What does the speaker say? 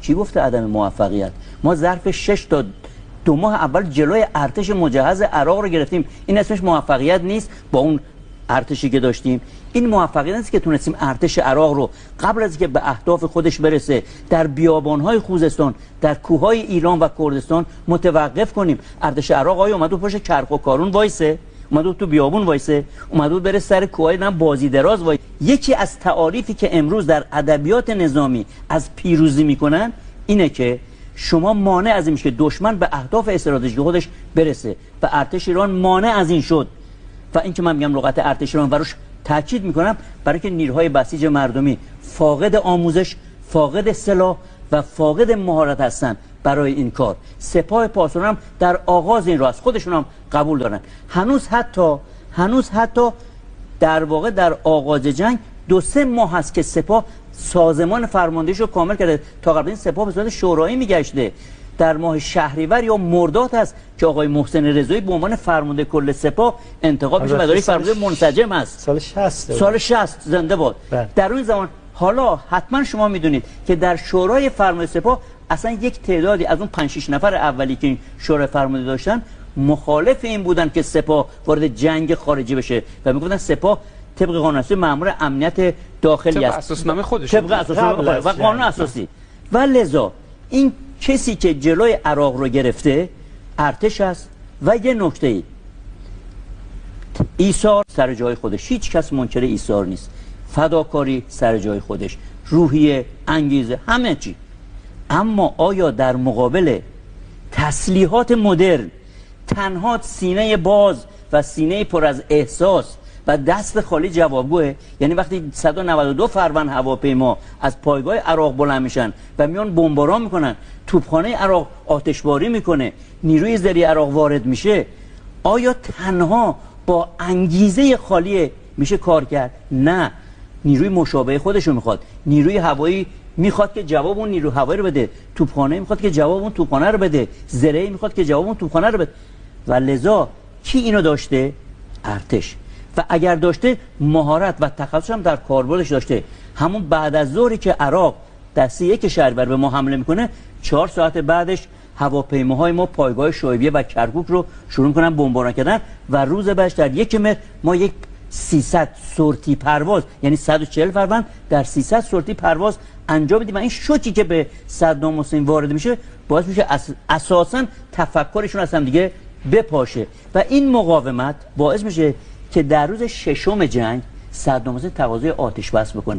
کی گفته عدم موفقیت؟ ما ظرف 6 تا 2 ماه اول جلوی ارتش مجهز عراق رو گرفتیم. این اسمش موفقیت نیست؟ با اون ارتشی که داشتیم این موفقیت است که تونستیم ارتش عراق رو قبل از که به اهداف خودش برسه در بیابان‌های خوزستان، در کوههای ایران و کردستان متوقف کنیم. ارتش عراق اومد پشت کرخ و کارون وایسه، اومد تو بیابون وایسه، اومد بره سر کوههای بازی دراز وایسه. یکی از تعاریفی که امروز در ادبیات نظامی از پیروزی میکنن اینه که شما مانع از این میشه که دشمن به اهداف استراتژیک خودش برسه و ارتش ایران مانع از این شد. و این که من میگم لغت ارتش ایران روش تاکید میکنم برای که نیروهای بسیج مردمی فاقد آموزش، فاقد سلاح و فاقد مهارت هستن برای این کار. سپاه پاسداران هم در آغاز این راه است، خودشون هم قبول دارن. هنوز حتی در واقع در آغاز جنگ 2-3 ماه هست که سپاه سازمان فرماندهیش رو کامل کرده. تا قبل این سپاه به صورت شورایی میگشته. در ماه شهریور یا مرداد هست که آقای محسن رضایی به عنوان فرمانده کل سپاه انتخاب میشه و داری فرمانده منسجم است. سال 60 زنده باد. در اون زمان حالا حتما شما میدونید که در شورای فرمانده سپاه اصلا یک تعدادی از اون 5-6 نفر اولی که این شورای فرمانده داشتن مخالف این بودن که سپاه وارد جنگ خارجی بشه و میگفتن سپاه طبق قانون اساسی مأمور امنیت داخلی است، اساسنامه خودش، طبق اساسنامه و قانون اساسی. و لذا این کسی که جلوی عراق رو گرفته ارتش است. و یه نکته ای، ایثار سر جای خودش، هیچ کس منکر ایثار نیست، فداکاری سر جای خودش، روحیه، انگیزه، همه چی. اما آیا در مقابل تسلیحات مدرن تنها سینه باز و سینه پر از احساس و دست خالی جوابگوه؟ یعنی وقتی 192 فروند هواپیما از پایگاه عراق بلند میشن و میان بمباران میکنن، توپخانه عراق آتشباری میکنه، نیروی زیری عراق وارد میشه، آیا تنها با انگیزه خالی میشه کار کرد؟ نه، نیروی مشابه خودشو میخواد. نیروی هوایی میخواد که جواب اون نیروی هوایی رو بده، توپخانه میخواد که جواب اون توپخانه رو بده، زرهی میخواد که جواب اون توپخانه رو بده. و لذا کی اینو داشته؟ ارتش. و اگر داشته مهارت و تخصص هم در کاربردش داشته. همون بعد از ظهری که عراق در 31 شهریور به ما حمله میکنه، 4 ساعت بعدش هواپیماهای ما پایگاه شایبیه و کرکوک رو شروع میکنن بمباران کردن و روز بعدش در 1 متر ما یک 300 سورتی پرواز، یعنی 140 فروند در 300 سورتی پرواز انجام میدیم. و این شوکی که به صدام حسین وارد میشه باعث میشه اساسا تفکرشون از هم دیگه بپاشه و این مقاومت باعث میشه که در روز 6 جنگ صدام حسین تقاضای آتش بس بکنه.